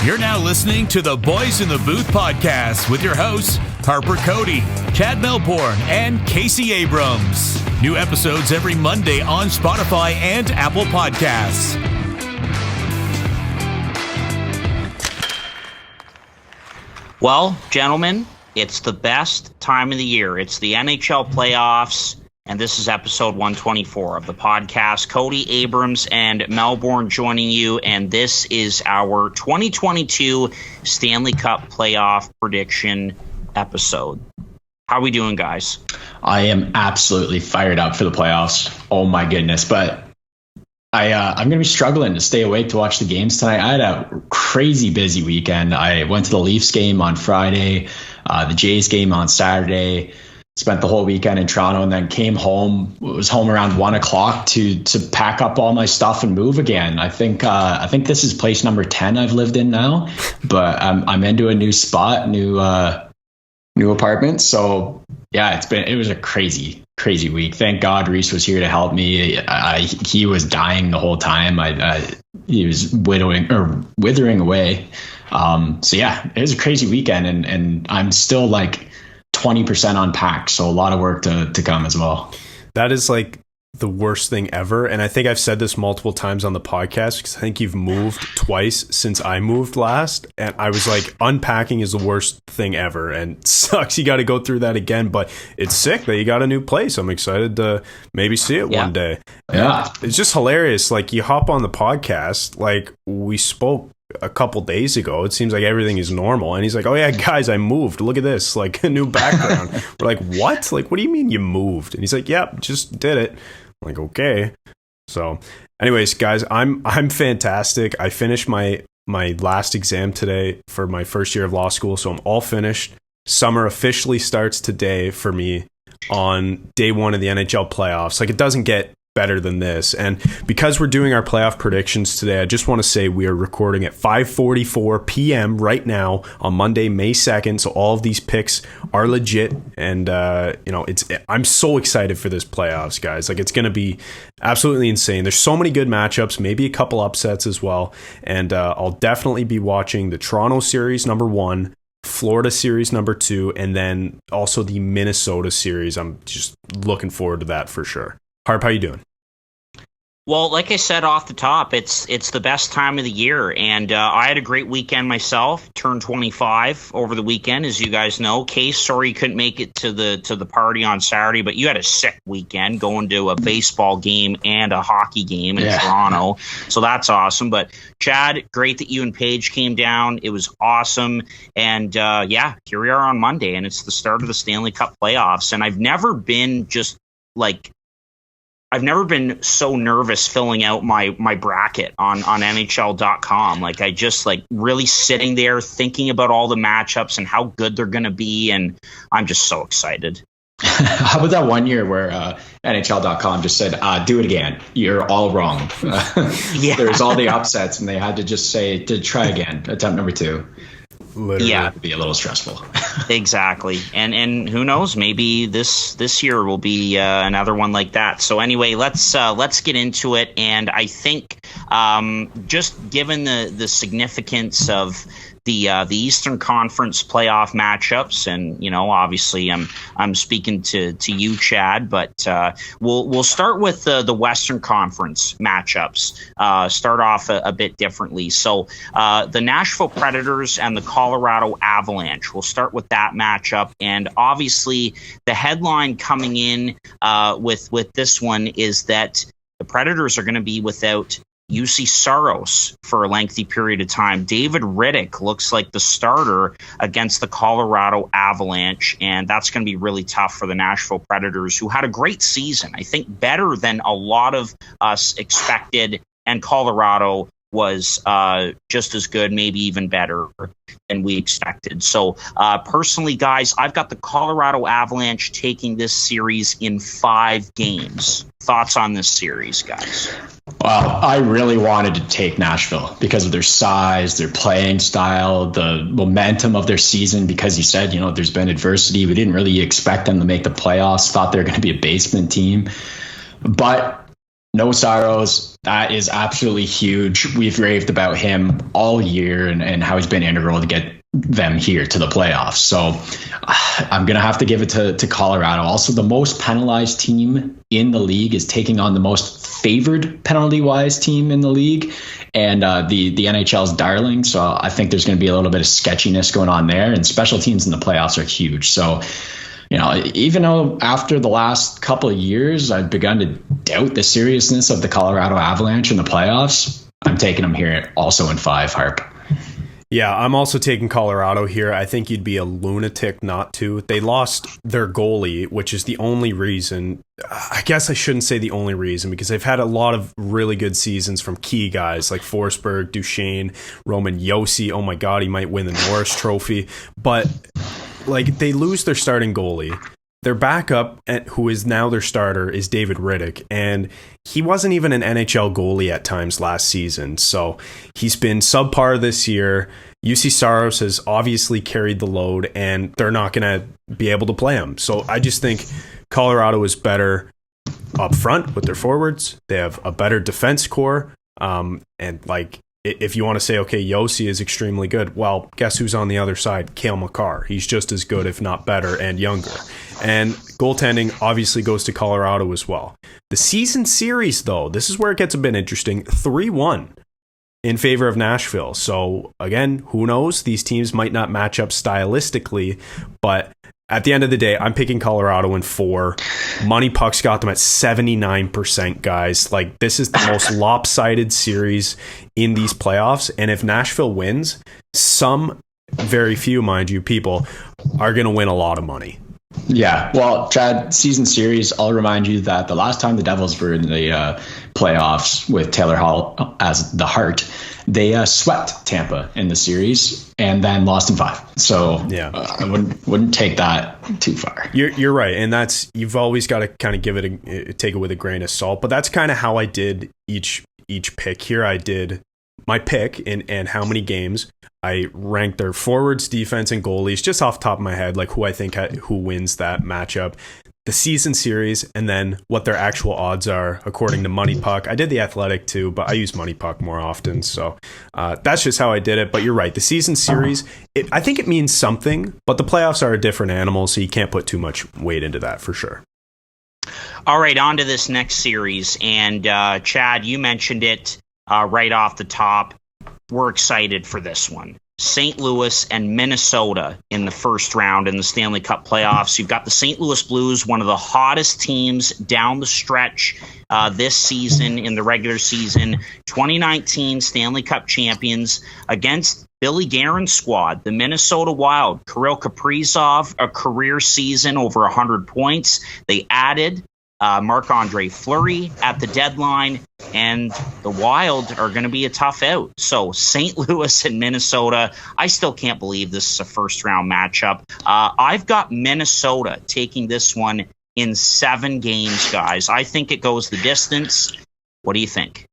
You're now listening to the Boys in the Booth podcast with your hosts, Harper Cody, Chad Melbourne, and Casey Abrams. New episodes every Monday on Spotify and Apple Podcasts. Well, gentlemen, it's the best time of the year. It's the NHL playoffs. And this is episode 124 of the podcast. Cody Abrams and Melbourne joining you, and this is our 2022 Stanley Cup playoff prediction episode. How are we doing, guys? I am absolutely fired up for the playoffs. Oh my goodness! But I'm going to be struggling to stay awake to watch the games tonight. I had a crazy busy weekend. I went to the Leafs game on Friday, the Jays game on Saturday. Spent the whole weekend in Toronto and then came home. Was home around 1:00 to pack up all my stuff and move again. I think this is place number 10 I've lived in now, but I'm into a new spot, new apartment. So yeah, it was a crazy week. Thank God Reese was here to help me. He was dying the whole time. He was withering away. So yeah, it was a crazy weekend, and I'm still like 20% unpacked, so a lot of work to come as well. That is like the worst thing ever, and I think I've said this multiple times on the podcast because I think you've moved twice since I moved last, and I was like, unpacking is the worst thing ever, and it sucks you got to go through that again, but it's sick that you got a new place. I'm excited to maybe see it one day. Yeah, it's just hilarious. Like, you hop on the podcast, like we spoke a couple days ago, it seems like everything is normal, and he's like, oh yeah guys, I moved, look at this, like a new background. We're like, what? Like, what do you mean you moved? And he's like, yep, just did it. I'm like, okay. So anyways, guys, I'm fantastic. I finished my last exam today for my first year of law school, so I'm all finished. Summer officially starts today for me on day one of the NHL playoffs. Like, it doesn't get better than this. And because we're doing our playoff predictions today, I just want to say we are recording at 5:44 p.m. right now on Monday, May 2nd. So all of these picks are legit, and I'm so excited for this playoffs, guys. Like, it's going to be absolutely insane. There's so many good matchups, maybe a couple upsets as well. And I'll definitely be watching the Toronto series number 1, Florida series number 2, and then also the Minnesota series. I'm just looking forward to that for sure. Harp, how you doing? Well, like I said off the top, it's the best time of the year, and I had a great weekend myself. Turned 25 over the weekend, as you guys know. Case, sorry you couldn't make it to the party on Saturday, but you had a sick weekend going to a baseball game and a hockey game in Toronto, so that's awesome. But Chad, great that you and Paige came down. It was awesome, and here we are on Monday, and it's the start of the Stanley Cup playoffs, and I've never been so nervous filling out my bracket on NHL.com. Like, I just really sitting there thinking about all the matchups and how good they're going to be. And I'm just so excited. How about that one year where NHL.com just said, do it again. You're all wrong. There's all the upsets, and they had to just say to try again, attempt number 2. Literally. Yeah, it'd be a little stressful. Exactly. And who knows, maybe this year will be another one like that. So anyway, let's get into it. And I think just given the significance of the Eastern Conference playoff matchups, and obviously I'm speaking to you, Chad, but we'll start with the Western Conference matchups. Start off a bit differently. So the Nashville Predators and the Colorado Avalanche. We'll start with that matchup, and obviously the headline coming in with this one is that the Predators are going to be without UC Saros for a lengthy period of time. David Riddick looks like the starter against the Colorado Avalanche, and that's going to be really tough for the Nashville Predators, who had a great season. I think better than a lot of us expected, and Colorado was just as good, maybe even better than we expected. So personally, guys, I've got the Colorado Avalanche taking this series in 5 games. Thoughts on this series, guys? Well, I really wanted to take Nashville because of their size, their playing style, the momentum of their season, because you said, there's been adversity. We didn't really expect them to make the playoffs, thought they were going to be a basement team. But No Saros, that is absolutely huge. We've raved about him all year and how he's been integral to get them here to the playoffs. So I'm going to have to give it to Colorado. Also, the most penalized team in the league is taking on the most favored penalty-wise team in the league, and the NHL's darling. So I think there's going to be a little bit of sketchiness going on there, and special teams in the playoffs are huge. So, even though after the last couple of years, I've begun to doubt the seriousness of the Colorado Avalanche in the playoffs, I'm taking them here also in 5, Harp. Yeah, I'm also taking Colorado here. I think you'd be a lunatic not to. They lost their goalie, which is the only reason. I guess I shouldn't say the only reason, because they've had a lot of really good seasons from key guys like Forsberg, Duchesne, Roman Josi. Oh my God, he might win the Norris Trophy. But they lose their starting goalie. Their backup, who is now their starter, is David Riddick, and he wasn't even an NHL goalie at times last season, so he's been subpar this year. UC Saros has obviously carried the load, and they're not going to be able to play him. So I just think Colorado is better up front with their forwards. They have a better defense core, if you want to say, okay, Josi is extremely good, well, guess who's on the other side? Cale Makar. He's just as good, if not better, and younger. And goaltending obviously goes to Colorado as well. The season series, though, this is where it gets a bit interesting. 3-1 in favor of Nashville. So, again, who knows? These teams might not match up stylistically, but at the end of the day, I'm picking Colorado in 4. Money Puck's got them at 79%, guys. This is the most lopsided series in these playoffs. And if Nashville wins, some, very few, mind you, people are going to win a lot of money. Yeah. Well, Chad, season series, I'll remind you that the last time the Devils were in the playoffs with Taylor Hall as the Heart, they swept Tampa in the series and then lost in 5. So yeah, I wouldn't take that too far. You're right, and you've always got to kind of take it with a grain of salt. But that's kind of how I did each pick here. I did my pick and how many games. I ranked their forwards, defense, and goalies just off the top of my head, who I think who wins that matchup. The season series, and then what their actual odds are according to Money Puck. I did the Athletic too, but I use Money Puck more often, so that's just how I did it. But you're right, the season series, I think it means something, but the playoffs are a different animal, so you can't put too much weight into that for sure. All right, on to this next series, and Chad, you mentioned it right off the top. We're excited for this one. St. Louis and Minnesota in the first round in the Stanley Cup playoffs. You've got the St. Louis Blues, one of the hottest teams down the stretch this season in the regular season. 2019 Stanley Cup champions against Billy Guerin's squad, the Minnesota Wild. Kirill Kaprizov, a career season, over 100 points. They added Marc-Andre Fleury at the deadline, and the Wild are going to be a tough out. So St. Louis and Minnesota, I still can't believe this is a first-round matchup. I've got Minnesota taking this one in 7 games, guys. I think it goes the distance. What do you think?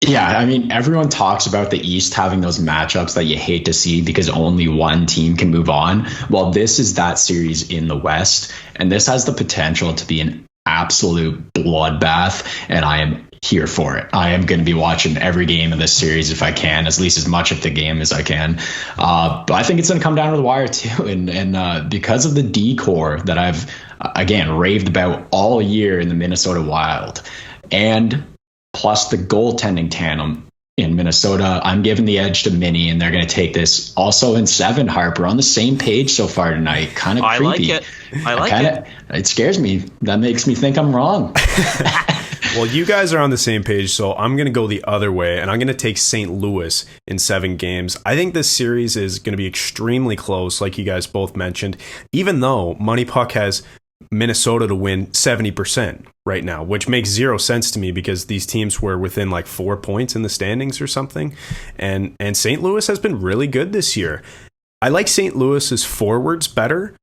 Yeah, I mean, everyone talks about the East having those matchups that you hate to see because only one team can move on. Well, this is that series in the West, and this has the potential to be an absolute bloodbath, and I am here for it. I am going to be watching every game of this series if I can, at least as much of the game as I can. But I think it's going to come down to the wire too, and because of the D core that I've again raved about all year in the Minnesota Wild, and plus the goaltending tandem in Minnesota, I'm giving the edge to Minnie, and they're going to take this also in 7. Harper, on the same page so far tonight. Kind of creepy. I like it. It scares me. That makes me think I'm wrong. Well, you guys are on the same page, so I'm going to go the other way, and I'm going to take St. Louis in 7 games. I think this series is going to be extremely close, like you guys both mentioned, even though Money Puck has Minnesota to win 70% right now, which makes 0 sense to me because these teams were within 4 points in the standings or something. And St. Louis has been really good this year. I like St. Louis's forwards better.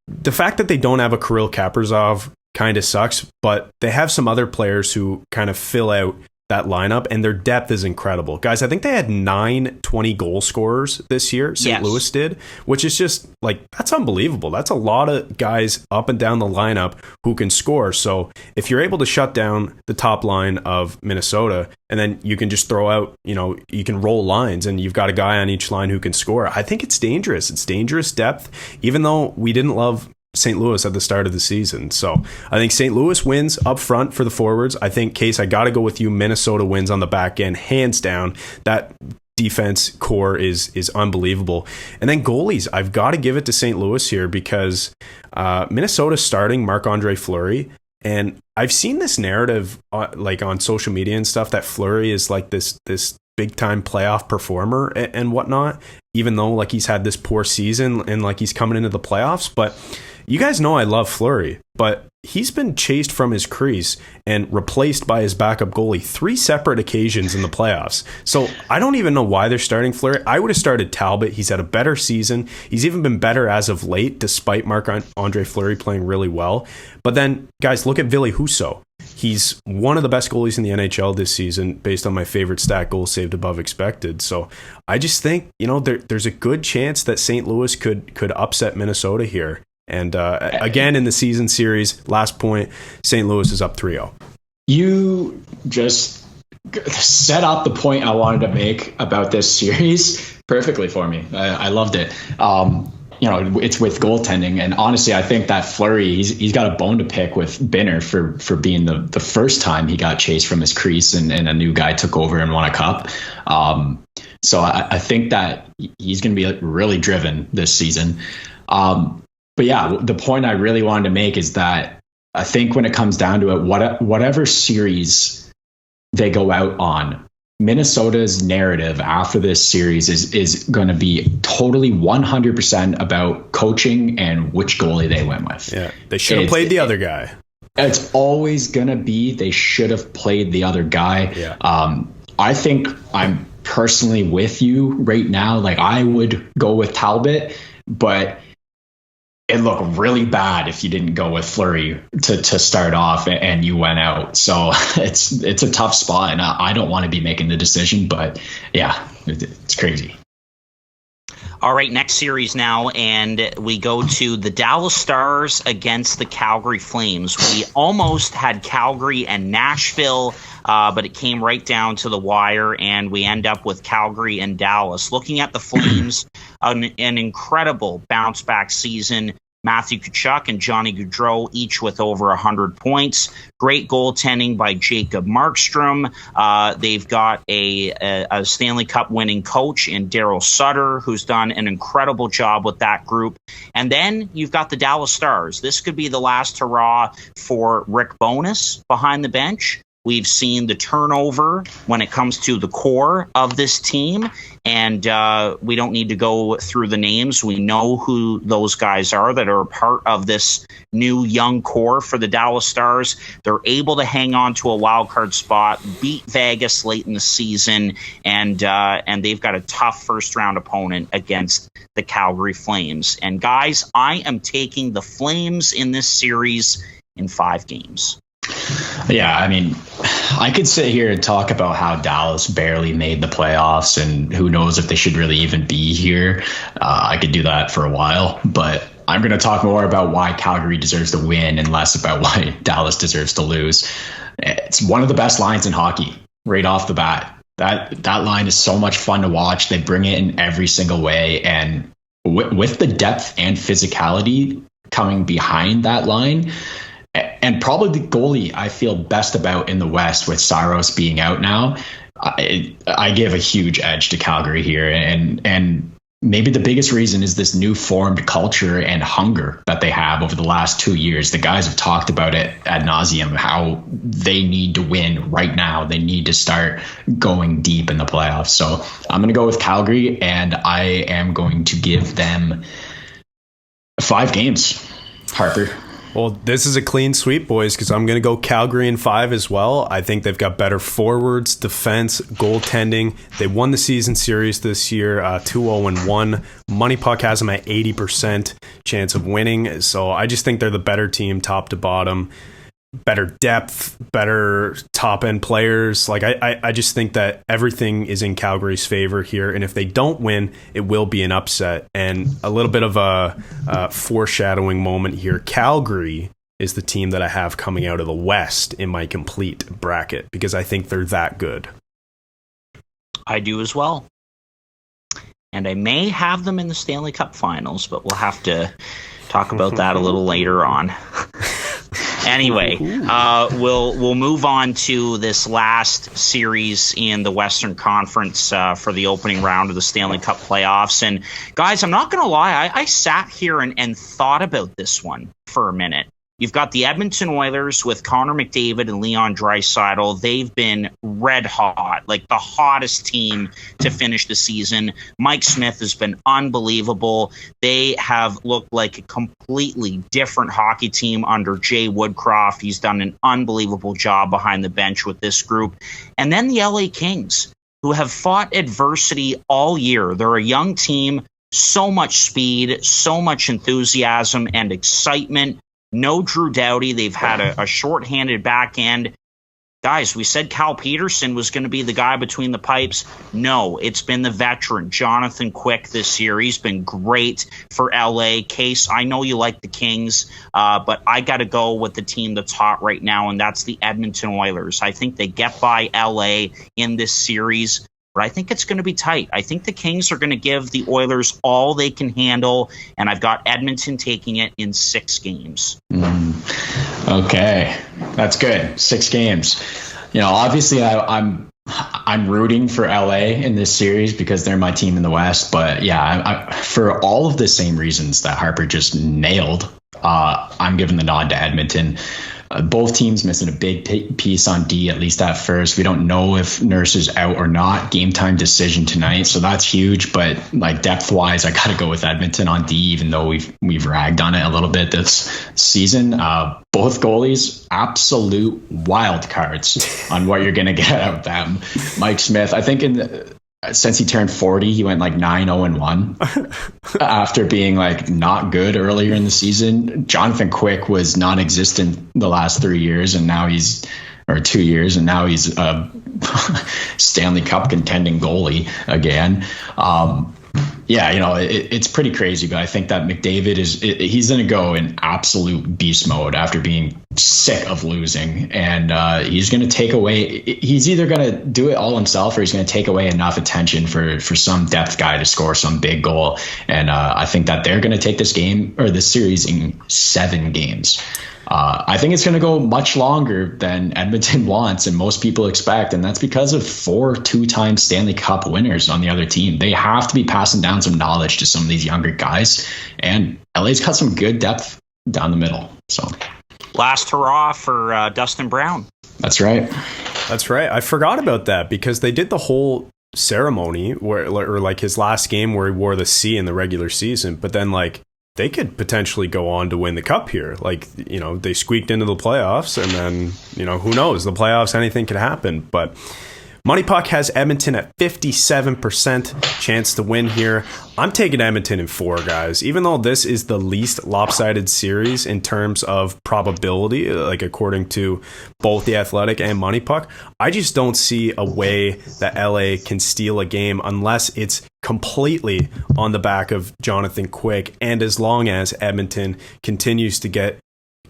The fact that they don't have a Kirill Kaprizov kind of sucks, but they have some other players who kind of fill out that lineup, and their depth is incredible. Guys, I think they had 9 20 goal scorers this year, St. Louis did, which is just like, that's unbelievable. That's a lot of guys up and down the lineup who can score. So if you're able to shut down the top line of Minnesota, and then you can just throw out, you can roll lines and you've got a guy on each line who can score, I think it's dangerous. It's dangerous depth, even though we didn't love St. Louis at the start of the season. So I think St. Louis wins up front for the forwards. I think, Case, I got to go with you. Minnesota wins on the back end, hands down. That defense core is unbelievable. And then goalies, I've got to give it to St. Louis here because Minnesota's starting Marc-Andre Fleury. And I've seen this narrative like on social media and stuff that Fleury is like this big time playoff performer and whatnot, even though like he's had this poor season and like he's coming into the playoffs. But you guys know I love Fleury, but he's been chased from his crease and replaced by his backup goalie 3 separate occasions in the playoffs. So I don't even know why they're starting Fleury. I would have started Talbot. He's had a better season. He's even been better as of late, despite Marc-Andre Fleury playing really well. But then, guys, look at Ville Husso. He's one of the best goalies in the NHL this season, based on my favorite stat, goals saved above expected. So I just think, there's a good chance that St. Louis could upset Minnesota here. And again, in the season series, last point, St. Louis is up 3-0. You just set up the point I wanted to make about this series perfectly for me. I loved it. It's with goaltending, and honestly, I think that Fleury, he's got a bone to pick with Binner for being the first time he got chased from his crease and a new guy took over and won a cup. So I think that he's going to be really driven this season. But yeah, the point I really wanted to make is that I think when it comes down to it, whatever series they go out on, Minnesota's narrative after this series is going to be totally 100% about coaching and which goalie they went with. Yeah, they should have played the other guy. It's always going to be they should have played the other guy. Yeah. I think I'm personally with you right now. Like, I would go with Talbot, but it looked really bad if you didn't go with Fleury to start off and you went out. So it's a tough spot, and I don't want to be making the decision, but yeah, it's crazy. All right, next series now, and we go to the Dallas Stars against the Calgary Flames. We almost had Calgary and Nashville, but it came right down to the wire, and we end up with Calgary and Dallas. Looking at the Flames, an incredible bounce-back season. Matthew Tkachuk and Johnny Gaudreau, each with over 100 points. Great goaltending by Jacob Markstrom. They've got a Stanley Cup winning coach in Daryl Sutter, who's done an incredible job with that group. And then you've got the Dallas Stars. This could be the last hurrah for Rick Bowness behind the bench. We've seen the turnover when it comes to the core of this team, and we don't need to go through the names. We know who those guys are that are a part of this new young core for the Dallas Stars. They're able to hang on to a wild card spot, beat Vegas late in the season, and they've got a tough first-round opponent against the Calgary Flames. And guys, I am taking the Flames in this series in 5 games. Yeah, I mean, I could sit here and talk about how Dallas barely made the playoffs and who knows if they should really even be here. I could do that for a while, but I'm going to talk more about why Calgary deserves to win and less about why Dallas deserves to lose. It's one of the best lines in hockey right off the bat. That line is so much fun to watch. They bring it in every single way. And with the depth and physicality coming behind that line, and probably the goalie I feel best about in the West with Saros being out now, I give a huge edge to Calgary here. And maybe the biggest reason is this new formed culture and hunger that they have over the last 2 years. The guys have talked about it ad nauseum, how they need to win right now. They need to start going deep in the playoffs. So I'm going to go with Calgary, and I am going to give them 5 games, Harper. Well, this is a clean sweep, boys, because I'm going to go Calgary in 5 as well. I think they've got better forwards, defense, goaltending. They won the season series this year, 2-0-1. Money Puck has them at 80% chance of winning. So I just think they're the better team top to bottom. better depth, better top end players. Like I just think that everything is in Calgary's favor here, and if they don't win, it will be an upset. And a little bit of a foreshadowing moment here. Calgary is the team that I have coming out of the West in my complete bracket because I think they're that good. I do as well. And I may have them in the Stanley Cup Finals, but we'll have to talk about that a little later on. Anyway, we'll move on to this last series in the Western Conference for the opening round of the Stanley Cup playoffs. And guys, I'm not going to lie, I sat here and thought about this one for a minute. You've got the Edmonton Oilers with Connor McDavid and Leon Draisaitl. They've been red hot, like the hottest team to finish the season. Mike Smith has been unbelievable. They have looked like a completely different hockey team under Jay Woodcroft. He's done an unbelievable job behind the bench with this group. And then the LA Kings, who have fought adversity all year. They're a young team, so much speed, so much enthusiasm and excitement. No Drew Doughty. They've had a shorthanded back end. Guys, we said Cal Peterson was going to be the guy between the pipes. No, it's been the veteran, Jonathan Quick, this year. He's been great for LA. Case, I know you like the Kings, but I got to go with the team that's hot right now, and that's the Edmonton Oilers. I think they get by LA in this series, but I think it's going to be tight. I think the Kings are going to give the Oilers all they can handle, and I've got Edmonton taking it in 6 games. Okay, that's good. 6 games. Obviously I'm rooting for LA in this series because they're my team in the West. But yeah, for all of the same reasons that Harper just nailed, I'm giving the nod to Edmonton. Both teams missing a big piece on D, at least at first. We don't know if Nurse is out or not. Game time decision tonight, so that's huge. But like depth wise, I got to go with Edmonton on D, even though we've ragged on it a little bit this season. Both goalies, absolute wild cards on what you're going to get out of them. Mike Smith, I think since he turned 40, he went like 9-0-1 after being like not good earlier in the season. Jonathan Quick was non-existent the last 3 years, and now he's 2 years, and now he's a Stanley Cup contending goalie again. It's pretty crazy, but I think that McDavid he's going to go in absolute beast mode after being sick of losing, and he's going to take away. He's either going to do it all himself, or he's going to take away enough attention for some depth guy to score some big goal. And I think that they're going to take this game or this series in 7 games. I think it's going to go much longer than Edmonton wants and most people expect, and that's because of 4 two-time Stanley Cup winners on the other team. They have to be passing down some knowledge to some of these younger guys, and LA's got some good depth down the middle. So, last hurrah for Dustin Brown. That's right. I forgot about that because they did the whole ceremony or like his last game where he wore the C in the regular season, but then like they could potentially go on to win the cup here. Like, they squeaked into the playoffs, and then, who knows? The playoffs, anything could happen. But Money Puck has Edmonton at 57% chance to win here. I'm taking Edmonton in 4, guys. Even though this is the least lopsided series in terms of probability, like according to both The Athletic and Money Puck, I just don't see a way that LA can steal a game unless it's completely on the back of Jonathan Quick, and as long as Edmonton continues to get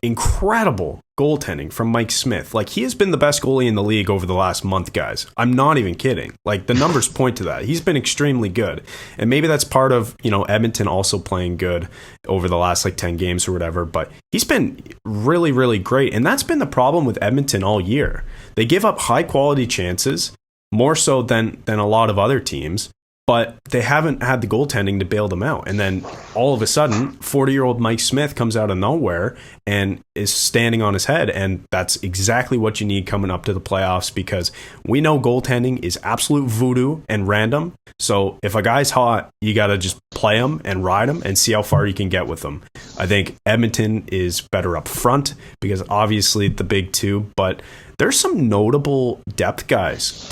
incredible goaltending from Mike Smith. Like, he has been the best goalie in the league over the last month, guys. I'm not even kidding. Like, the numbers point to that. He's been extremely good. And maybe that's part of, Edmonton also playing good over the last 10 games or whatever, but he's been really, really great. And that's been the problem with Edmonton all year. They give up high quality chances, more so than a lot of other teams. But they haven't had the goaltending to bail them out. And then all of a sudden, 40-year-old Mike Smith comes out of nowhere and is standing on his head. And that's exactly what you need coming up to the playoffs, because we know goaltending is absolute voodoo and random. So if a guy's hot, you got to just play him and ride him and see how far you can get with him. I think Edmonton is better up front because obviously the big two, but there's some notable depth guys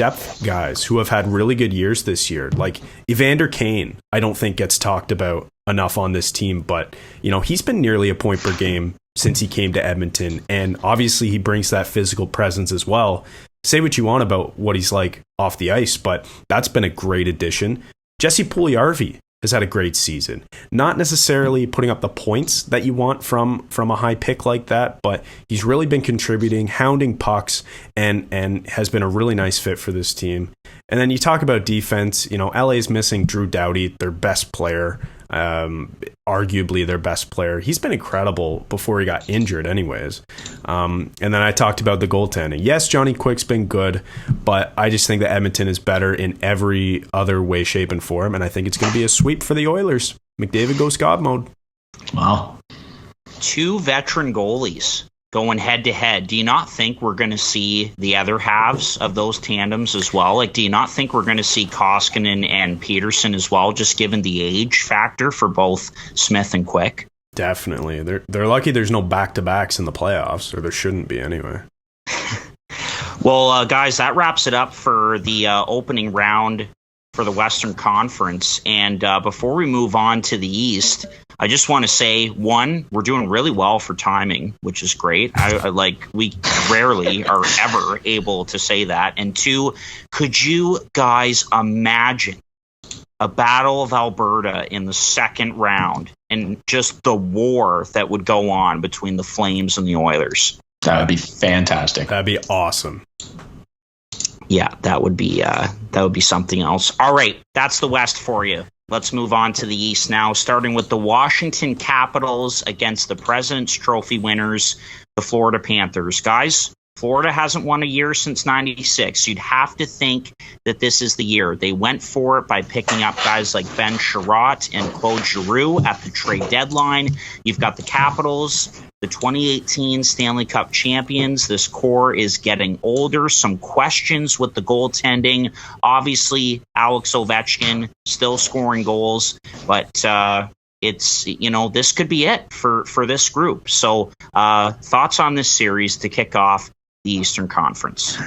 who have had really good years this year. Like Evander Kane, I don't think gets talked about enough on this team, but he's been nearly a point per game since he came to Edmonton. And obviously he brings that physical presence as well. Say what you want about what he's like off the ice, but that's been a great addition. Jesse Puljujarvi has had a great season. Not necessarily putting up the points that you want from a high pick like that, but he's really been contributing, hounding pucks, and has been a really nice fit for this team. And then you talk about defense. LA's missing Drew Doughty, their best player, arguably their best player. He's been incredible before he got injured anyways. And then I talked about the goaltending. Yes, Johnny Quick's been good, but I just think that Edmonton is better in every other way, shape, and form, and I think it's going to be a sweep for the Oilers. McDavid goes God mode. Wow. 2 veteran goalies going head to head. Do you not think we're going to see the other halves of those tandems as well? Like, do you not think we're going to see Koskinen and Peterson as well, just given the age factor for both Smith and Quick? Definitely. They're lucky there's no back-to-backs in the playoffs, or there shouldn't be anyway. Well, guys, that wraps it up for the opening round for the Western Conference. And before we move on to the East, I just want to say, one, we're doing really well for timing, which is great. We rarely are ever able to say that. And two, could you guys imagine a Battle of Alberta in the second round and just the war that would go on between the Flames and the Oilers? That would be fantastic. That'd be awesome. Yeah, that would be something else. All right, that's the West for you. Let's move on to the East now, starting with the Washington Capitals against the President's Trophy winners, the Florida Panthers. Guys, Florida hasn't won a year since 96. You'd have to think that this is the year. They went for it by picking up guys like Ben Sherratt and Claude Giroux at the trade deadline. You've got the Capitals, the 2018 Stanley Cup champions. This core is getting older. Some questions with the goaltending. Obviously, Alex Ovechkin still scoring goals, but it's, this could be it for this group. So thoughts on this series to kick off the Eastern Conference?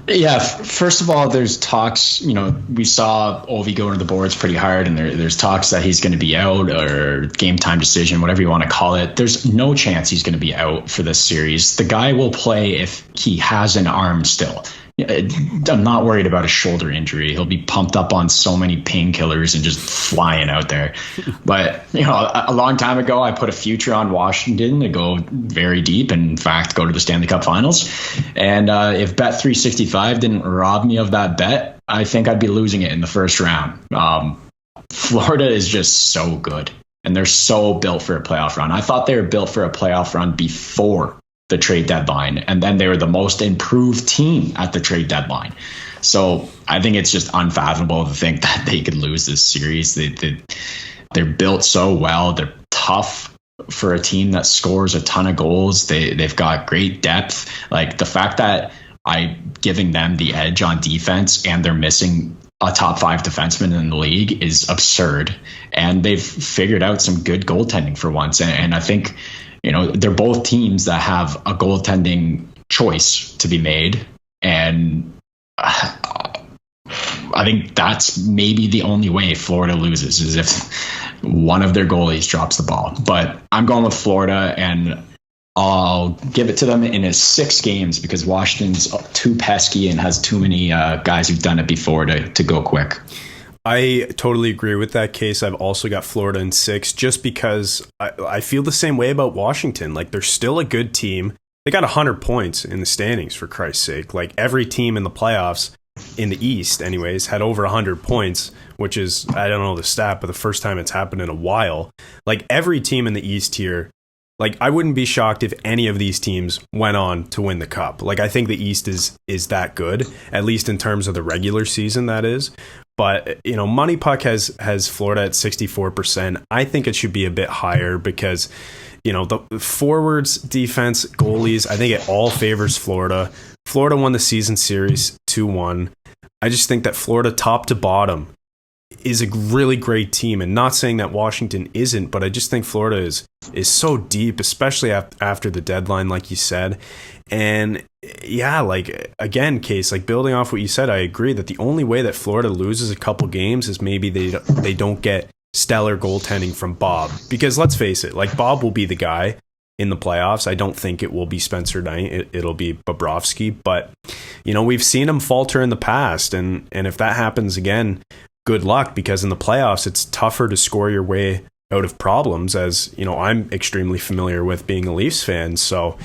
Yeah, first of all, there's talks, we saw Ovi go to the boards pretty hard, and there's talks that he's going to be out, or game time decision, whatever you want to call it. There's no chance he's going to be out for this series. The guy will play if he has an arm still. I'm not worried about a shoulder injury. He'll be pumped up on so many painkillers and just flying out there. But, a long time ago, I put a future on Washington to go very deep and, in fact, go to the Stanley Cup Finals. And if Bet365 didn't rob me of that bet, I think I'd be losing it in the first round. Florida is just so good, and they're so built for a playoff run. I thought they were built for a playoff run before the trade deadline, and then they were the most improved team at the trade deadline. So I think it's just unfathomable to think that they could lose this series. They're built so well. They're tough for a team that scores a ton of goals. They've got great depth. Like, the fact that I'm giving them the edge on defense and they're missing a top 5 defenseman in the league is absurd. And they've figured out some good goaltending for once. And I think, they're both teams that have a goaltending choice to be made. And I think that's maybe the only way Florida loses, is if one of their goalies drops the ball. But I'm going with Florida, and I'll give it to them in 6 games, because Washington's too pesky and has too many guys who've done it before to go quick. I totally agree with that case. I've also got Florida in 6, just because I feel the same way about Washington. Like, they're still a good team. They got 100 points in the standings, for Christ's sake. Like, every team in the playoffs, in the East anyways, had over 100 points, which is, I don't know the stat, but the first time it's happened in a while. Like, every team in the East here, like, I wouldn't be shocked if any of these teams went on to win the Cup. Like, I think the East is that good, at least in terms of the regular season, that is. But, Money Puck has Florida at 64%. I think it should be a bit higher because, the forwards, defense, goalies, I think it all favors Florida. Florida won the season series 2-1. I just think that Florida, top to bottom, is a really great team. And not saying that Washington isn't, but I just think Florida is so deep, especially after the deadline, like you said. And yeah, like, again, Case, like, building off what you said, I agree that the only way that Florida loses a couple games is maybe they don't get stellar goaltending from Bob. Because let's face it, like, Bob will be the guy, in the playoffs. I don't think it will be Spencer Knight. It'll be Bobrovsky. But, we've seen him falter in the past. And if that happens again, good luck, because in the playoffs, it's tougher to score your way out of problems, as I'm extremely familiar with being a Leafs fan. So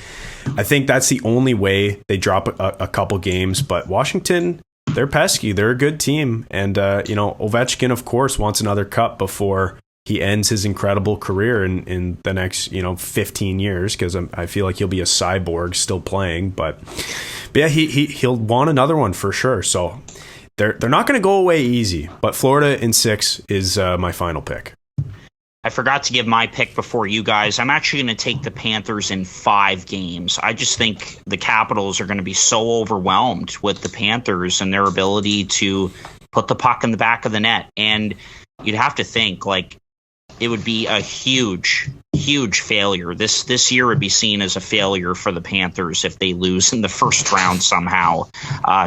I think that's the only way they drop a couple games. But Washington, they're pesky. They're a good team. And, Ovechkin, of course, wants another cup before he ends his incredible career in the next, 15 years, because I feel like he'll be a cyborg still playing. But yeah, he'll want another one for sure. So they're not going to go away easy. But Florida in 6 is my final pick. I forgot to give my pick before you guys. I'm actually going to take the Panthers in 5 games. I just think the Capitals are going to be so overwhelmed with the Panthers and their ability to put the puck in the back of the net. And you'd have to think, like, it would be a huge, huge failure. This year would be seen as a failure for the Panthers if they lose in the first round somehow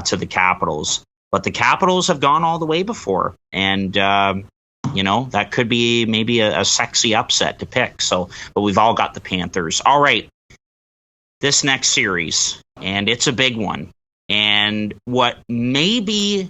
to the Capitals. But the Capitals have gone all the way before. And, that could be maybe a sexy upset to pick. So, but we've all got the Panthers. All right. This next series, and it's a big one. And what maybe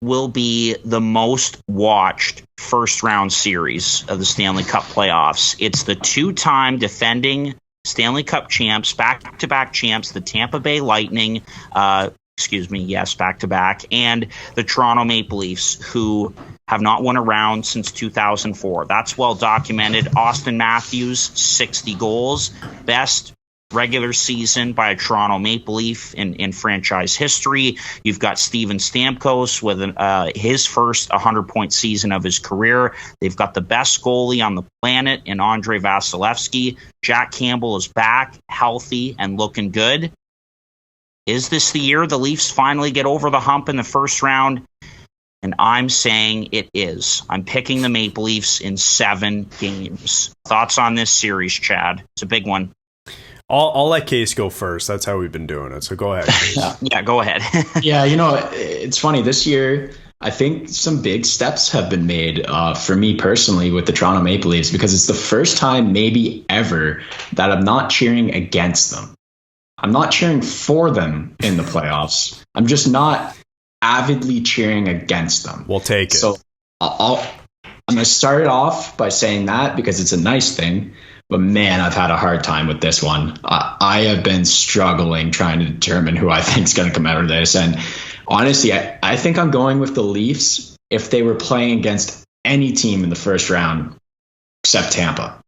will be the most watched first round series of the Stanley Cup playoffs. It's the 2-time defending Stanley Cup champs, back-to-back champs, the Tampa Bay Lightning, back-to-back, and the Toronto Maple Leafs, who have not won a round since 2004. That's well documented. Austin Matthews, 60 goals, best regular season by a Toronto Maple Leaf in franchise history. You've got Steven Stamkos with his first 100-point season of his career. They've got the best goalie on the planet in Andrei Vasilevsky. Jack Campbell is back, healthy, and looking good. Is this the year the Leafs finally get over the hump in the first round? And I'm saying it is. I'm picking the Maple Leafs in 7 games. Thoughts on this series, Chad? It's a big one. I'll let Case go first. That's how we've been doing it. So go ahead, Case. Yeah, go ahead. Yeah, it's funny. This year, I think some big steps have been made for me personally with the Toronto Maple Leafs, because it's the first time maybe ever that I'm not cheering against them. I'm not cheering for them in the playoffs. I'm just not avidly cheering against them. We'll take it. So I'm going to start it off by saying that because it's a nice thing. But man, I've had a hard time with this one. I have been struggling trying to determine who I think is going to come out of this. And honestly, I think I'm going with the Leafs if they were playing against any team in the first round except Tampa.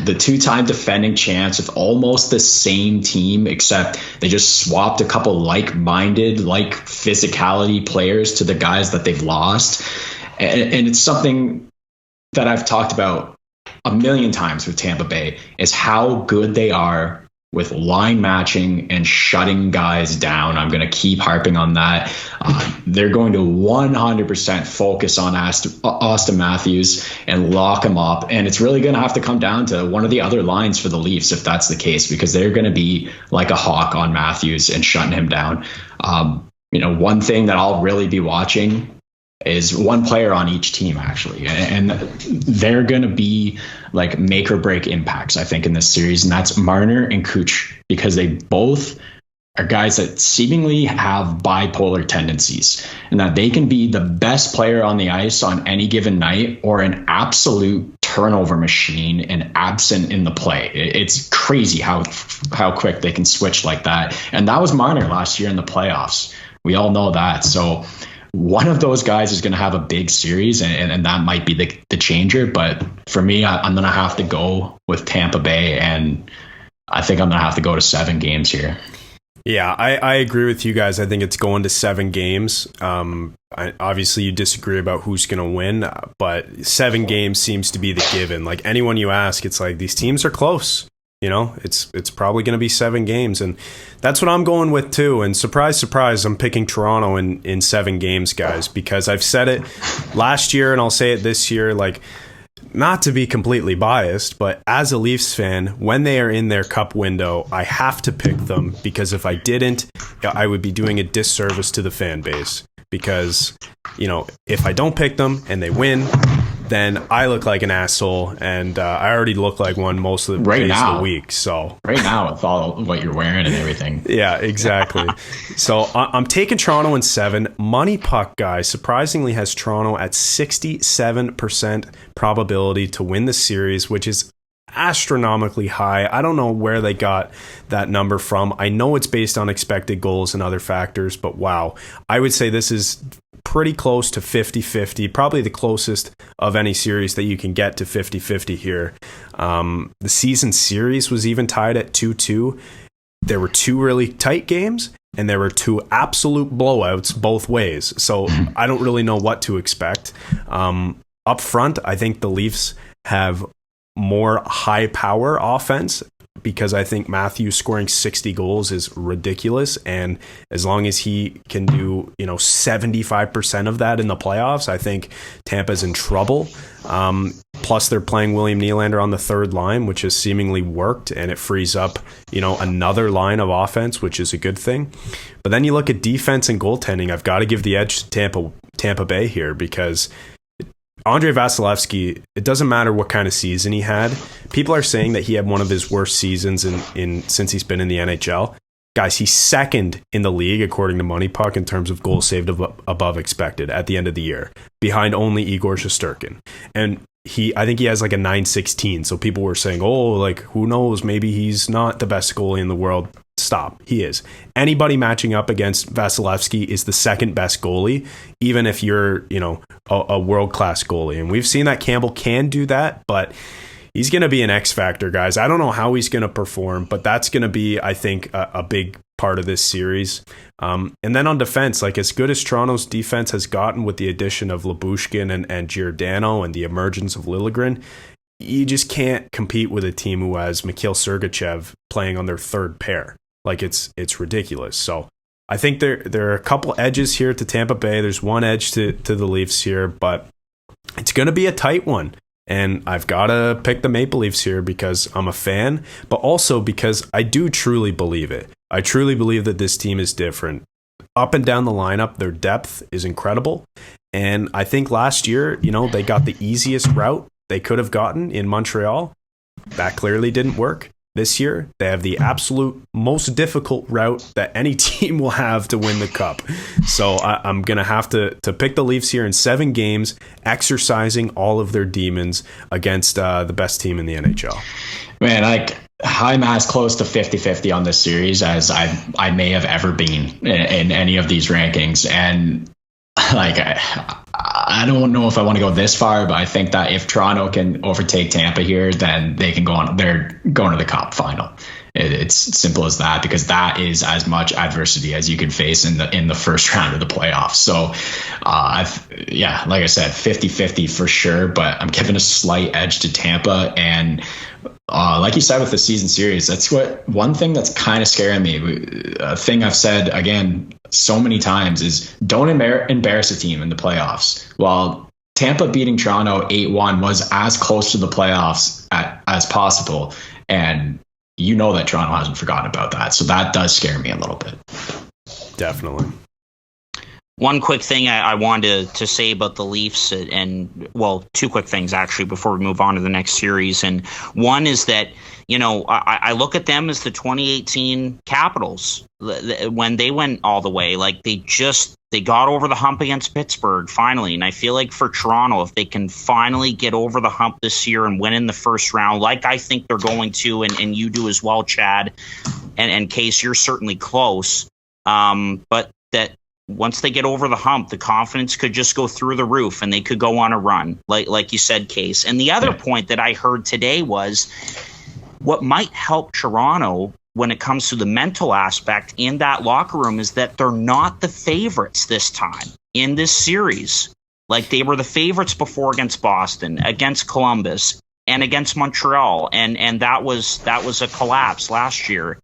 The 2-time defending champs with almost the same team, except they just swapped a couple like-minded, like physicality players to the guys that they've lost. And it's something that I've talked about a million times with Tampa Bay, is how good they are with line matching and shutting guys down. I'm going to keep harping on that. They're going to 100% focus on Austin Matthews and lock him up. And it's really going to have to come down to one of the other lines for the Leafs if that's the case, because they're going to be like a hawk on Matthews and shutting him down. One thing that I'll really be watching is one player on each team, actually. And they're going to be like make or break impacts, I think, in this series. And that's Marner and Kuch, because they both are guys that seemingly have bipolar tendencies, and that they can be the best player on the ice on any given night or an absolute turnover machine and absent in the play. It's crazy how quick they can switch like that. And that was Marner last year in the playoffs. We all know that. So one of those guys is going to have a big series, and that might be the changer. But for me, I'm going to have to go with Tampa Bay, and I think I'm going to have to go to 7 games here. Yeah, I agree with you guys. I think it's going to 7 games. Obviously, you disagree about who's going to win, but 7 games seems to be the given. Like anyone you ask, it's like these teams are close. It's probably going to be 7 games, and that's what I'm going with too. And surprise, surprise, I'm picking Toronto in 7 games, guys, because I've said it last year and I'll say it this year. Like, not to be completely biased, but as a Leafs fan, when they are in their cup window, I have to pick them, because if I didn't, I would be doing a disservice to the fan base. Because, if I don't pick them and they win, then I look like an asshole, and I already look like one most of the days of the week. So right now, with all what you're wearing and everything. Yeah, exactly. So I'm taking Toronto in 7. Money Puck, guys, surprisingly has Toronto at 67% probability to win the series, which is astronomically high. I don't know where they got that number from. I know it's based on expected goals and other factors, but wow. I would say this is pretty close to 50-50, probably the closest of any series that you can get to 50-50 here. The season series was even tied at 2-2. There were 2 really tight games, and there were 2 absolute blowouts both ways. So I don't really know what to expect. Up front, I think the Leafs have more high power offense, because I think Matthews scoring 60 goals is ridiculous. And as long as he can do, 75% of that in the playoffs, I think Tampa's in trouble. Plus they're playing William Nylander on the third line, which has seemingly worked, and it frees up, another line of offense, which is a good thing. But then you look at defense and goaltending. I've got to give the edge to Tampa Bay here, because Andrei Vasilevsky, it doesn't matter what kind of season he had. People are saying that he had one of his worst seasons since he's been in the NHL. Guys, he's second in the league, according to Money Puck, in terms of goals saved above expected at the end of the year, behind only Igor Shesterkin. And I think he has like a 916. So people were saying, who knows? Maybe he's not the best goalie in the world. Stop. He is. Anybody matching up against Vasilevsky is the second best goalie, even if you're, a world-class goalie. And we've seen that Campbell can do that, but he's going to be an X factor, guys. I don't know how he's going to perform, but that's going to be, I think, a big part of this series. And then on defense, like as good as Toronto's defense has gotten with the addition of Lyubushkin and Giordano and the emergence of Liljegren, you just can't compete with a team who has Mikhail Sergachev playing on their third pair. Like it's ridiculous. So I think there are a couple edges here to Tampa Bay. There's one edge to the Leafs here, but it's going to be a tight one. And I've got to pick the Maple Leafs here because I'm a fan, but also because I do truly believe it. I truly believe that this team is different. Up and down the lineup, their depth is incredible. And I think last year, they got the easiest route they could have gotten in Montreal. That clearly didn't work. This year, they have the absolute most difficult route that any team will have to win the cup. So I'm going to have to pick the Leafs here in 7 games, exercising all of their demons against the best team in the NHL. Man, I'm as close to 50-50 on this series as I may have ever been in any of these rankings. And I don't know if I want to go this far, but I think that if Toronto can overtake Tampa here, then they can they're going to the cup final. It's simple as that, because that is as much adversity as you can face in the first round of the playoffs. So, like I said, 50-50 for sure, but I'm giving a slight edge to Tampa. And like you said with the season series, that's one thing that's kind of scaring me. A thing I've said again so many times is don't embarrass a team in the playoffs. While Tampa beating Toronto 8-1 was as close to the playoffs as possible, and that Toronto hasn't forgotten about that. So that does scare me a little bit. Definitely. One quick thing I wanted to say about the Leafs, and 2 quick things actually before we move on to the next series. And one is that, I look at them as the 2018 Capitals when they went all the way. Like they got over the hump against Pittsburgh finally. And I feel like for Toronto, if they can finally get over the hump this year and win in the first round, like I think they're going to, and you do as well, Chad, and Case, you're certainly close. But that once they get over the hump, the confidence could just go through the roof and they could go on a run, like you said, Case. And the other point that I heard today was what might help Toronto when it comes to the mental aspect in that locker room is that they're not the favorites this time in this series. Like they were the favorites before against Boston, against Columbus, and against Montreal. And that was a collapse last year.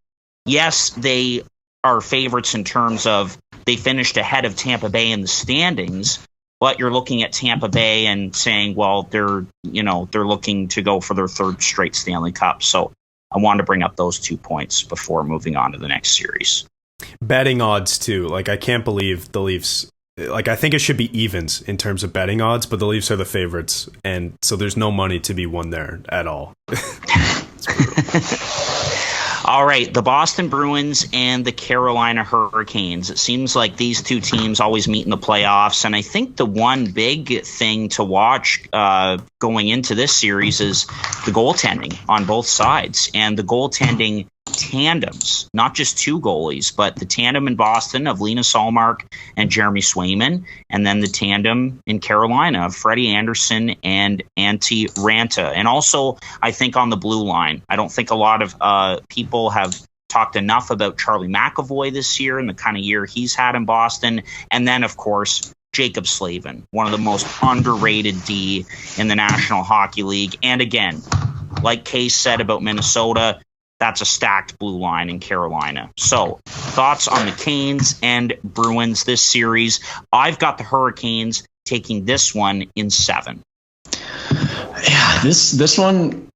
Yes, they are favorites in terms of they finished ahead of Tampa Bay in the standings, but you're looking at Tampa Bay and saying, well, they're looking to go for their 3rd straight Stanley Cup. So I wanted to bring up those 2 points before moving on to the next series. Betting odds too. Like I can't believe the Leafs like, I think it should be evens in terms of betting odds, but the Leafs are the favorites, and so there's no money to be won there at all. All right, the Boston Bruins and the Carolina Hurricanes. It seems like these two teams always meet in the playoffs, and I think the one big thing to watch going into this series is the goaltending on both sides, and the goaltending tandems, not just two goalies, but the tandem in Boston of Linus Ullmark and Jeremy Swayman, and then the tandem in Carolina of Freddie Anderson and Antti Ranta. And also, I think on the blue line, I don't think a lot of people have talked enough about Charlie McAvoy this year and the kind of year he's had in Boston. And then, of course, Jacob Slavin, one of the most underrated D in the National Hockey League. And again, like Case said about Minnesota, that's a stacked blue line in Carolina. So, thoughts on the Canes and Bruins this series? I've got the Hurricanes taking this one in 7. Yeah, this one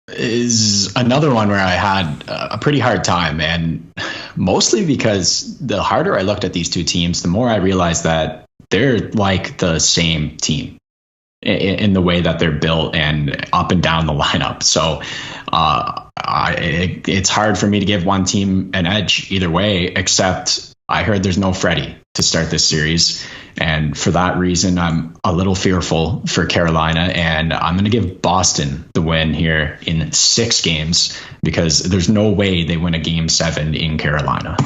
is another one where I had a pretty hard time, and mostly because the harder I looked at these two teams, the more I realized that they're like the same team in the way that they're built and up and down the lineup. So it's hard for me to give one team an edge either way, except I heard there's no Freddie to start this series. And for that reason, I'm a little fearful for Carolina, and I'm going to give Boston the win here in 6 games because there's no way they win a game 7 in Carolina.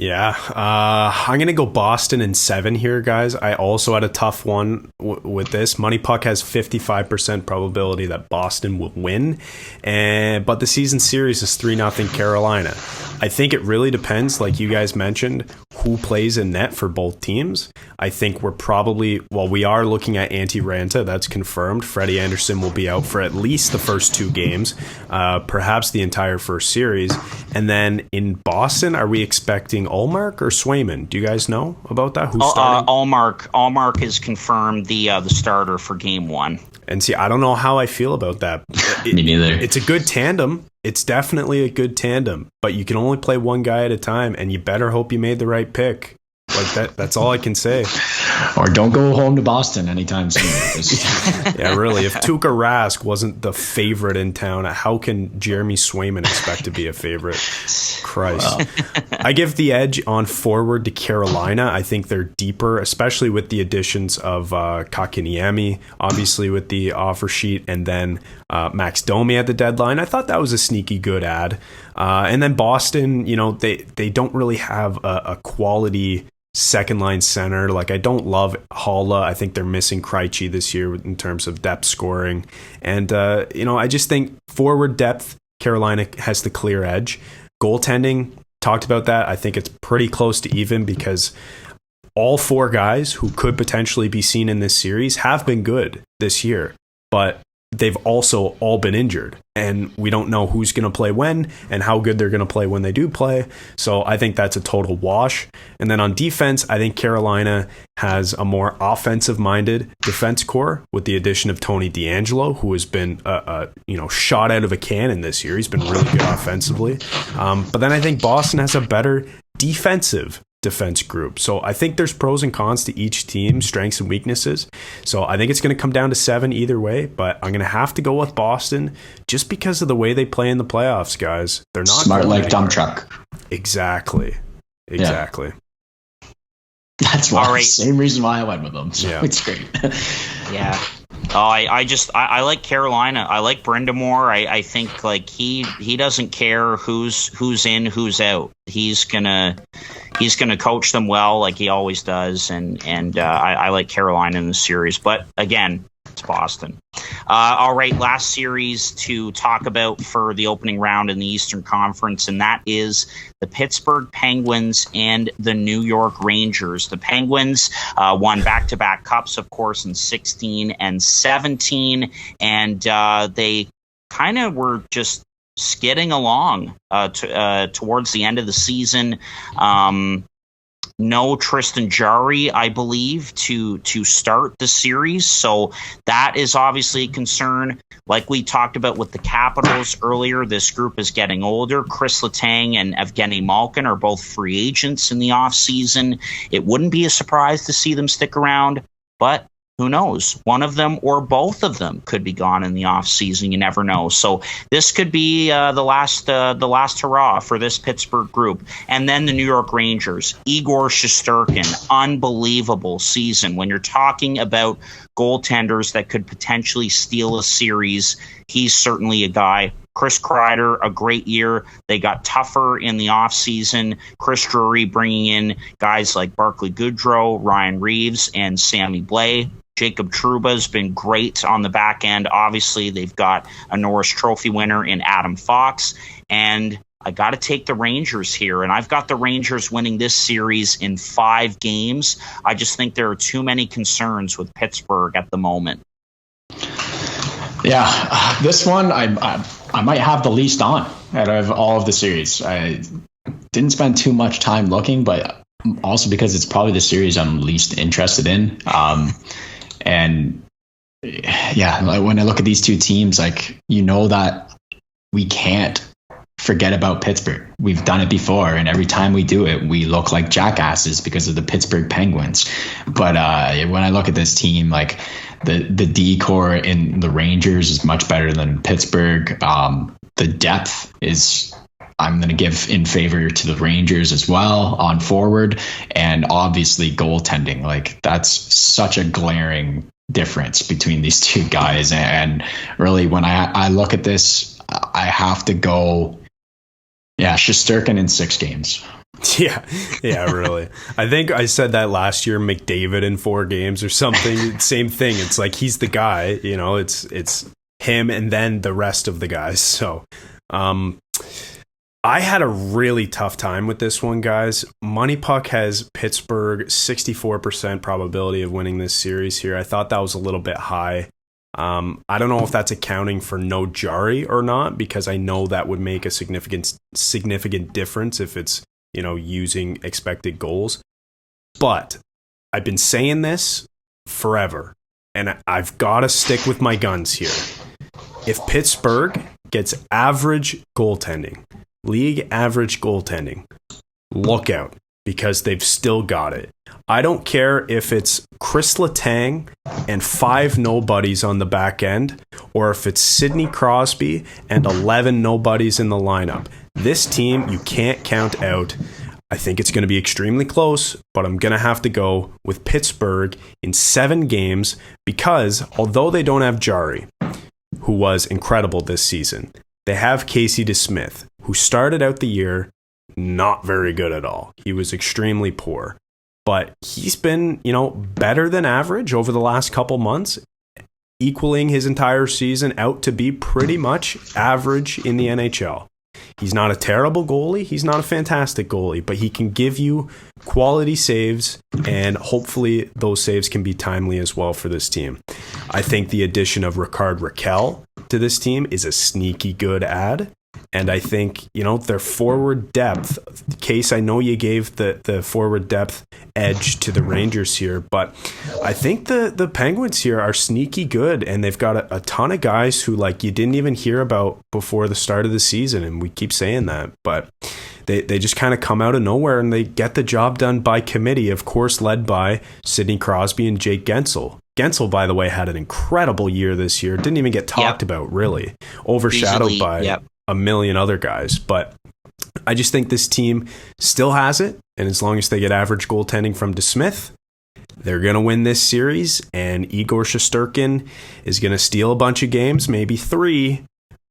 Yeah, I'm going to go Boston in 7 here, guys. I also had a tough one with this. Money Puck has 55% probability that Boston will win, but the season series is 3-0 Carolina. I think it really depends, like you guys mentioned, who plays in net for both teams. I think we are looking at Antti Ranta, that's confirmed. Freddie Anderson will be out for at least the first 2 games, perhaps the entire first series. And then in Boston, are we expecting Ullmark or Swayman? Do you guys know about that? Who's starting? Ullmark is confirmed the starter for game 1. And see, I don't know how I feel about that. Me neither. It's a good tandem. It's definitely a good tandem, but you can only play one guy at a time, and you better hope you made the right pick. Like that's all I can say. Or don't go home to Boston anytime soon. Yeah, really. If Tuukka Rask wasn't the favorite in town, how can Jeremy Swayman expect to be a favorite? Christ. Wow. I give the edge on forward to Carolina. I think they're deeper, especially with the additions of Kakiniemi, obviously with the offer sheet, and then Max Domi at the deadline. I thought that was a sneaky good ad. And then Boston, they don't really have a quality second line center. Like, I don't love Haula. I think they're missing Krejci this year in terms of depth scoring. And, I just think forward depth, Carolina has the clear edge. Goaltending, talked about that. I think it's pretty close to even because all 4 guys who could potentially be seen in this series have been good this year, but they've also all been injured, and we don't know who's going to play when and how good they're going to play when they do play. So I think that's a total wash. And then on defense, I think Carolina has a more offensive-minded defense core with the addition of Tony DeAngelo, who has been shot out of a cannon this year. He's been really good offensively. But then I think Boston has a better defense group. So I think there's pros and cons to each team, strengths and weaknesses. So I think it's going to come down to 7 either way, but I'm going to have to go with Boston just because of the way they play in the playoffs, guys. They're not smart like dump truck. Exactly. Yeah. That's why. All right. Same reason why I went with them. So yeah. It's great. Yeah. I like Carolina. I like Brindamore. I think like he doesn't care who's in, who's out. He's gonna coach them well like he always does, and I like Carolina in the series. But again, it's Boston. All right, last series to talk about for the opening round in the Eastern Conference, and that is the Pittsburgh Penguins and the New York Rangers. The Penguins won back-to-back cups, of course, in 16 and 17, and they kind of were just skidding along towards the end of the season. no Tristan Jarry, I believe, to start the series. So that is obviously a concern. Like we talked about with the Capitals earlier, this group is getting older. Chris Letang and Evgeny Malkin are both free agents in the offseason. It wouldn't be a surprise to see them stick around, but who knows? One of them or both of them could be gone in the offseason. You never know. So this could be the last hurrah for this Pittsburgh group. And then the New York Rangers, Igor Shesterkin, unbelievable season. When you're talking about goaltenders that could potentially steal a series, he's certainly a guy. Chris Kreider, a great year. They got tougher in the offseason. Chris Drury bringing in guys like Barclay Goodrow, Ryan Reeves, and Sammy Blais. Jacob Trouba's been great on the back end. Obviously, they've got a Norris Trophy winner in Adam Fox. And I got to take the Rangers here. And I've got the Rangers winning this series in 5 games. I just think there are too many concerns with Pittsburgh at the moment. Yeah, this one I might have the least on out of all of the series. I didn't spend too much time looking, but also because it's probably the series I'm least interested in. And yeah, when I look at these two teams, like, you know that we can't forget about Pittsburgh. We've done it before, and every time we do it, we look like jackasses because of the Pittsburgh Penguins. But when I look at this team, like the D-core in the Rangers is much better than Pittsburgh. The depth is, I'm going to give in favor to the Rangers as well on forward, and obviously goaltending. Like, that's such a glaring difference between these two guys. And really, when I look at this, I have to go, Shesterkin in 6 games. Yeah, really. I think I said that last year, McDavid in 4 games or something. Same thing. It's like, he's the guy, you know, it's him and then the rest of the guys. So, I had a really tough time with this one, guys. Money Puck has Pittsburgh 64% probability of winning this series here. I thought that was a little bit high. I don't know if that's accounting for no Jarry or not, because I know that would make a significant difference if it's, you know, using expected goals. But I've been saying this forever, and I've got to stick with my guns here. If Pittsburgh gets average goaltending, league average goaltending, look out, because they've still got it. I don't care if it's Chris Letang and 5 nobodies on the back end, or if it's Sidney Crosby and 11 nobodies in the lineup. This team, you can't count out. I think it's going to be extremely close, but I'm going to have to go with Pittsburgh in 7 games, because although they don't have Jarry, who was incredible this season, they have Casey DeSmith, who started out the year not very good at all. He was extremely poor, but he's been, you know, better than average over the last couple months, equaling his entire season out to be pretty much average in the NHL. He's not a terrible goalie. He's not a fantastic goalie, but he can give you quality saves, and hopefully those saves can be timely as well for this team. I think the addition of Rickard Rakell to this team is a sneaky good add. And I think, you know, their forward depth, Case, I know you gave the forward depth edge to the Rangers here, but I think the Penguins here are sneaky good, and they've got a ton of guys who, like, you didn't even hear about before the start of the season, and we keep saying that, but they just kind of come out of nowhere and they get the job done by committee, of course, led by Sidney Crosby and Jake Gensel. Gensel, by the way, had an incredible year this year. Didn't even get talked about, really. Overshadowed by a million other guys. But I just think this team still has it. And as long as they get average goaltending from DeSmith, they're going to win this series. And Igor Shesterkin is going to steal a bunch of games, maybe 3.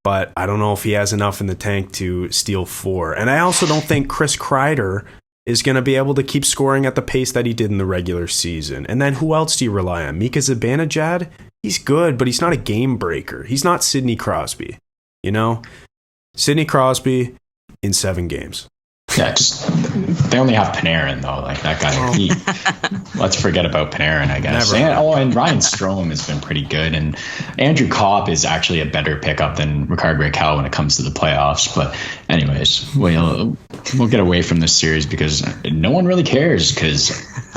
But I don't know if he has enough in the tank to steal 4. And I also don't think Chris Kreider is going to be able to keep scoring at the pace that he did in the regular season. And then who else do you rely on? Mika Zibanejad? He's good, but he's not a game breaker. He's not Sidney Crosby. You know? Sidney Crosby in 7 games. Yeah, just they only have Panarin though. Like that guy. Let's forget about Panarin, I guess. And Ryan Strome has been pretty good, and Andrew Copp is actually a better pickup than Rickard Rakell when it comes to the playoffs. But anyways, we'll get away from this series because no one really cares. Because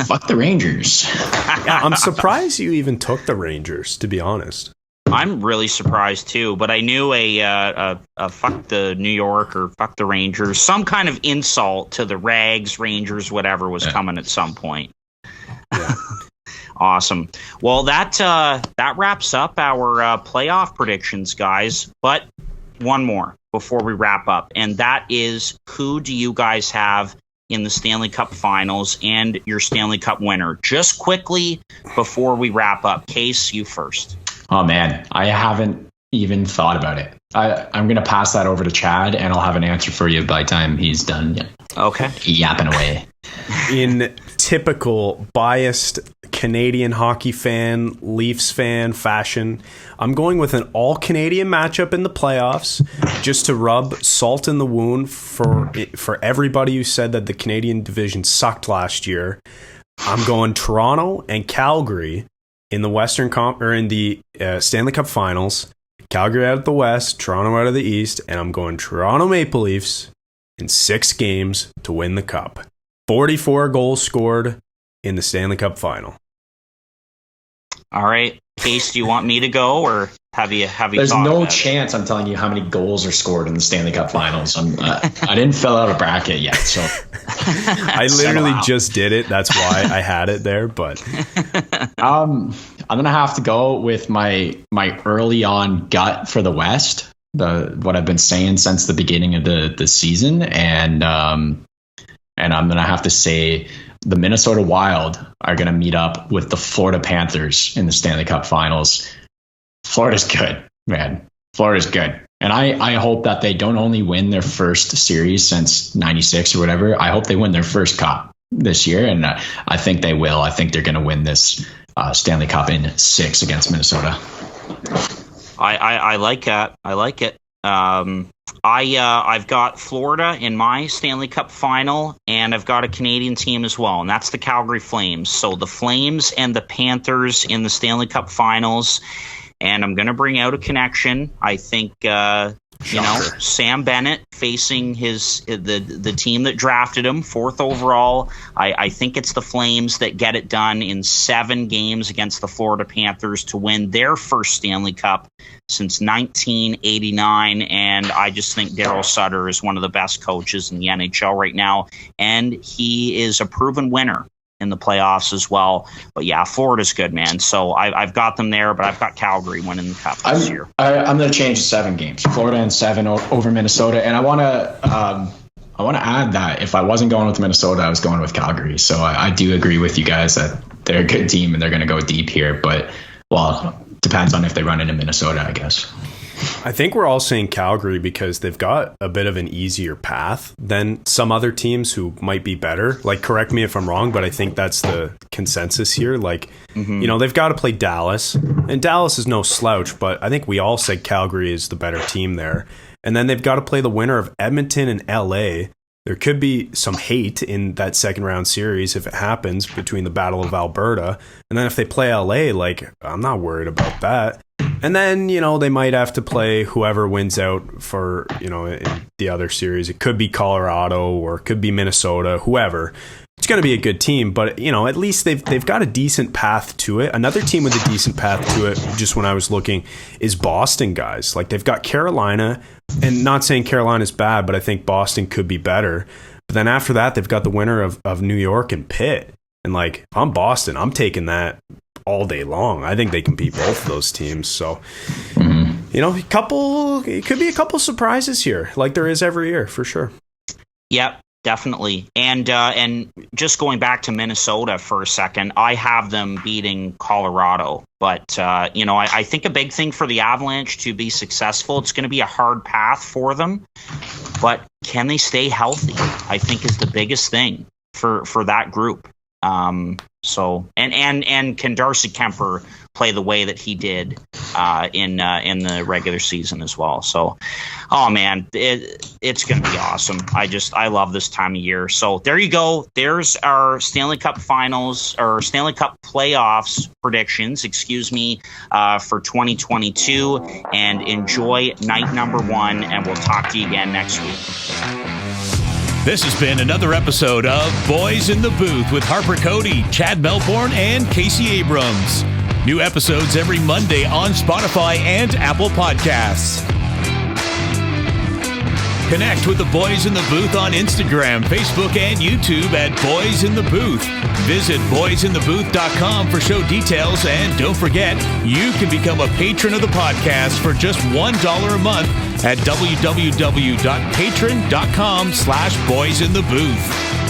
fuck the Rangers. Yeah, I'm surprised you even took the Rangers, to be honest. I'm really surprised too, but I knew a fuck the New York or fuck the Rangers, some kind of insult to the Rags, Rangers, whatever was coming at some point. Yeah. Awesome. Well, that wraps up our playoff predictions, guys. But one more before we wrap up, and that is, who do you guys have in the Stanley Cup Finals and your Stanley Cup winner? Just quickly before we wrap up. Case, you first. Oh, man, I haven't even thought about it. I'm going to pass that over to Chad, and I'll have an answer for you by the time he's done yapping away. In typical biased Canadian hockey fan, Leafs fan fashion, I'm going with an all-Canadian matchup in the playoffs just to rub salt in the wound for everybody who said that the Canadian division sucked last year. I'm going Toronto and Calgary in the in the Stanley Cup Finals. Calgary out of the West, Toronto out of the East, and I'm going Toronto Maple Leafs in 6 games to win the Cup. 44 goals scored in the Stanley Cup Final. All right, Case, do you want me to go, or have you? There's no chance I'm telling you how many goals are scored in the Stanley Cup Finals. I didn't fill out a bracket yet, so I literally just did it. That's why I had it there. But I'm gonna have to go with my early on gut for the West. What I've been saying since the beginning of the season, and I'm gonna have to say the Minnesota Wild are going to meet up with the Florida Panthers in the Stanley Cup Finals. Florida's good, man. Florida's good. And I hope that they don't only win their first series since 96 or whatever. I hope they win their first cup this year. And I think they will. I think they're going to win this Stanley Cup in 6 against Minnesota. I like that. I like it. I've got Florida in my Stanley Cup Final, and I've got a Canadian team as well, and that's the Calgary Flames. So the Flames and the Panthers in the Stanley Cup Finals, and I'm going to bring out a connection. I think Sam Bennett facing the team that drafted him 4th overall. I think it's the Flames that get it done in 7 games against the Florida Panthers to win their first Stanley Cup since 1989. And I just think Darryl Sutter is one of the best coaches in the NHL right now, and he is a proven winner in the playoffs as well. But yeah, Florida's good, man. So I've got them there, but I've got Calgary winning the Cup this year. I'm going to change to 7 games. Florida in 7 over Minnesota. And I want to add that if I wasn't going with Minnesota, I was going with Calgary. So I do agree with you guys that they're a good team and they're going to go deep here. But, well, depends on if they run into Minnesota, I guess. I think we're all saying Calgary because they've got a bit of an easier path than some other teams who might be better. Like, correct me if I'm wrong, but I think that's the consensus here. Like, they've got to play Dallas, and Dallas is no slouch, but I think we all said Calgary is the better team there. And then they've got to play the winner of Edmonton and LA. There could be some hate in that second round series if it happens between the Battle of Alberta. And then if they play LA, like, I'm not worried about that. And then, they might have to play whoever wins out for, in the other series. It could be Colorado or it could be Minnesota, whoever. It's going to be a good team, but, at least they've got a decent path to it. Another team with a decent path to it, just when I was looking, is Boston, guys. Like, they've got Carolina, and not saying Carolina's bad, but I think Boston could be better. But then after that, they've got the winner of New York and Pitt. And, like, if I'm Boston, I'm taking that all day long. I think they can beat both of those teams. So, it could be a couple surprises here, like there is every year, for sure. Yep, definitely. And just going back to Minnesota for a second, I have them beating Colorado. But, I think a big thing for the Avalanche to be successful, it's going to be a hard path for them. But can they stay healthy, I think, is the biggest thing for that group. So can Darcy Kemper play the way that he did in the regular season as well? So, oh man, it's going to be awesome. I love this time of year. So there you go. There's our Stanley Cup Finals or Stanley Cup playoffs predictions. For 2022. And enjoy night number 1. And we'll talk to you again next week. This has been another episode of Boys in the Booth with Harper Cody, Chad Melbourne, and Casey Abrams. New episodes every Monday on Spotify and Apple Podcasts. Connect with the Boys in the Booth on Instagram, Facebook, and YouTube at Boys in the Booth. Visit boysinthebooth.com for show details, and don't forget, you can become a patron of the podcast for just $1 a month at www.patreon.com/boysinthebooth.